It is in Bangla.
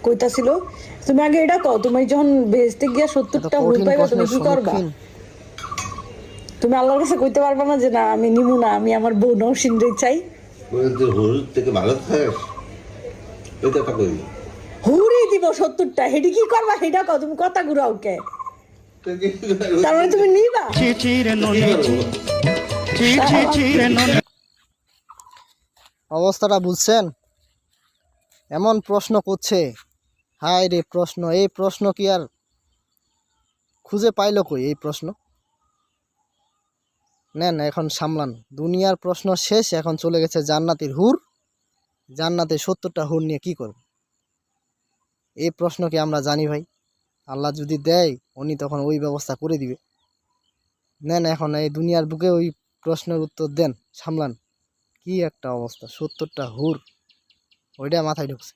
কইতাছিল। তুমি আগে এটা কও, তুমি যখন বেহেশতে গিয়া 70টা হুর পাইবা তুমি কি করবা? তুমি আল্লাহর কাছে কইতে পারবা না যে না আমি নিমু না, আমি আমার বউ নওশিনরে চাই? হুর থেকে ভালো থাক, এটা একটা কই হুরই দিব 70টা, হেডি কি করবা হেডা কও, তুমি কথা ঘুরাও কে? তার মানে তুমি নিবা? অবস্থাটা বুঝছেন? এমন প্রশ্ন করছে, হায় রে প্রশ্ন, এই প্রশ্ন কি আর খুঁজে পাইল কই? এই প্রশ্ন নেন, এখন সামলান। দুনিয়ার প্রশ্ন শেষ, এখন চলে গেছে জান্নাতের হুর। জান্নাতে 70টা হুর নিয়ে কি করব? এই প্রশ্ন কি আমরা জানি ভাই? আল্লাহ যদি দেয় উনি তখন ওই ব্যবস্থা করে দিবে। নেন এখন এই দুনিয়ার বুকে ওই প্রশ্নের উত্তর দেন, সামলান। কি একটা অবস্থা, 70টা হুর, ওইটা মাথায় ঢুকছে।